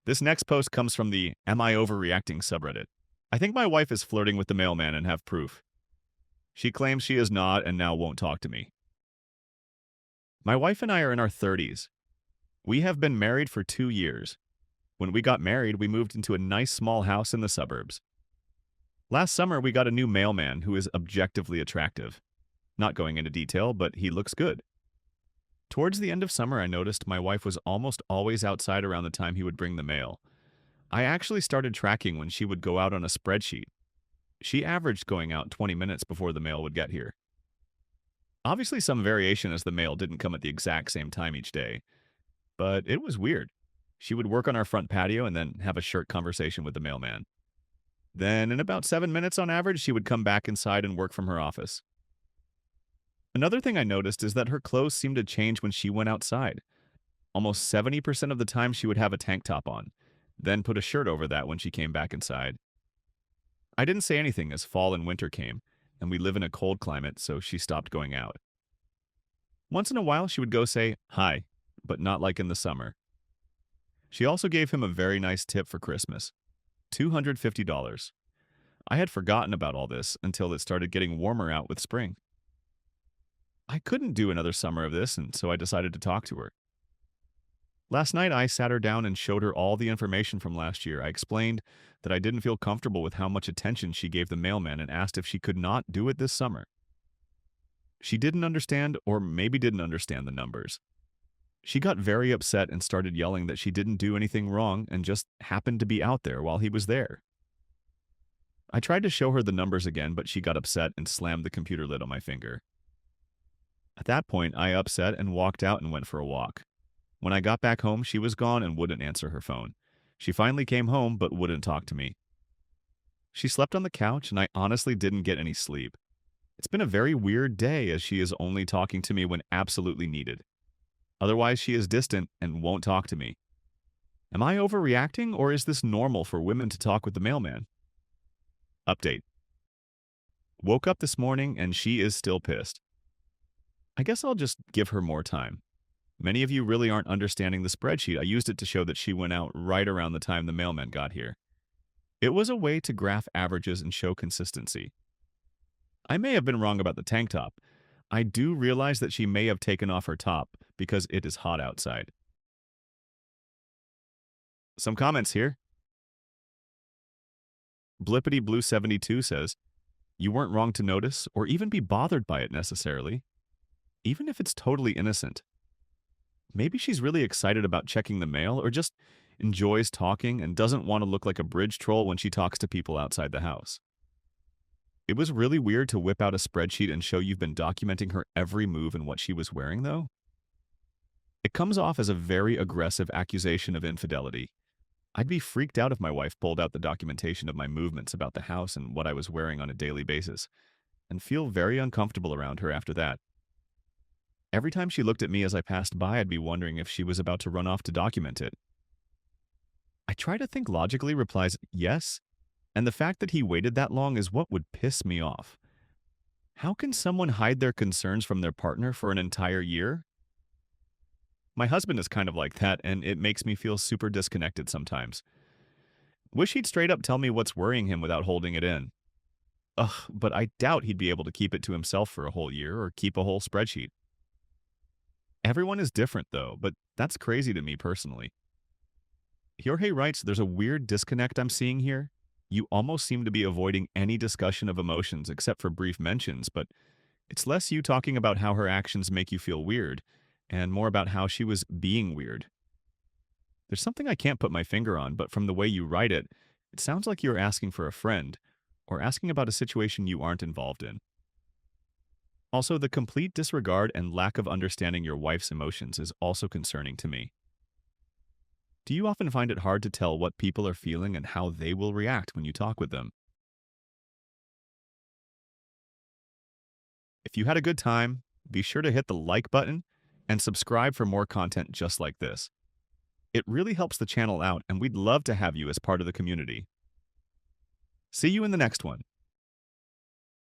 This next post comes from the Am I Overreacting subreddit. I think my wife is flirting with the mailman and have proof. She claims she is not and now won't talk to me. My wife and I are in our 30s. We have been married for 2 years. When we got married, we moved into a nice small house in the suburbs. Last summer, we got a new mailman who is objectively attractive. Not going into detail, but he looks good. Towards the end of summer, I noticed my wife was almost always outside around the time he would bring the mail. I actually started tracking when she would go out on a spreadsheet. She averaged going out 20 minutes before the mail would get here. Obviously, some variation as the mail didn't come at the exact same time each day, but it was weird. She would work on our front patio and then have a short conversation with the mailman. Then, in about 7 minutes on average, she would come back inside and work from her office. Another thing I noticed is that her clothes seemed to change when she went outside. Almost 70% of the time she would have a tank top on, then put a shirt over that when she came back inside. I didn't say anything as fall and winter came, and we live in a cold climate, so she stopped going out. Once in a while, she would go say, "Hi," but not like in the summer. She also gave him a very nice tip for Christmas, $250. I had forgotten about all this until it started getting warmer out with spring. I couldn't do another summer of this, and so I decided to talk to her. Last night, I sat her down and showed her all the information from last year. I explained that I didn't feel comfortable with how much attention she gave the mailman and asked if she could not do it this summer. She didn't understand, or maybe didn't understand the numbers. She got very upset and started yelling that she didn't do anything wrong and just happened to be out there while he was there. I tried to show her the numbers again, but she got upset and slammed the computer lid on my finger. At that point, I upset and walked out and went for a walk. When I got back home, she was gone and wouldn't answer her phone. She finally came home but wouldn't talk to me. She slept on the couch and I honestly didn't get any sleep. It's been a very weird day as she is only talking to me when absolutely needed. Otherwise, she is distant and won't talk to me. Am I overreacting or is this normal for women to talk with the mailman? Update. Woke up this morning and she is still pissed. I guess I'll just give her more time. Many of you really aren't understanding the spreadsheet. I used it to show that she went out right around the time the mailman got here. It was a way to graph averages and show consistency. I may have been wrong about the tank top. I do realize that she may have taken off her top because it is hot outside. Some comments here. Blippity Blue 72 says, "You weren't wrong to notice or even be bothered by it necessarily, even if it's totally innocent. Maybe she's really excited about checking the mail or just enjoys talking and doesn't want to look like a bridge troll when she talks to people outside the house. It was really weird to whip out a spreadsheet and show you've been documenting her every move and what she was wearing, though. It comes off as a very aggressive accusation of infidelity. I'd be freaked out if my wife pulled out the documentation of my movements about the house and what I was wearing on a daily basis, and feel very uncomfortable around her after that. Every time she looked at me as I passed by, I'd be wondering if she was about to run off to document it. I try to think logically, replies yes, and the fact that he waited that long is what would piss me off. How can someone hide their concerns from their partner for an entire year? My husband is kind of like that, and it makes me feel super disconnected sometimes. Wish he'd straight up tell me what's worrying him without holding it in. Ugh, but I doubt he'd be able to keep it to himself for a whole year or keep a whole spreadsheet. Everyone is different, though, but that's crazy to me personally. Jorge writes, "There's a weird disconnect I'm seeing here. You almost seem to be avoiding any discussion of emotions except for brief mentions, but it's less you talking about how her actions make you feel weird and more about how she was being weird. There's something I can't put my finger on, but from the way you write it, it sounds like you're asking for a friend or asking about a situation you aren't involved in. Also, the complete disregard and lack of understanding your wife's emotions is also concerning to me. Do you often find it hard to tell what people are feeling and how they will react when you talk with them? If you had a good time, be sure to hit the like button and subscribe for more content just like this. It really helps the channel out, and we'd love to have you as part of the community. See you in the next one.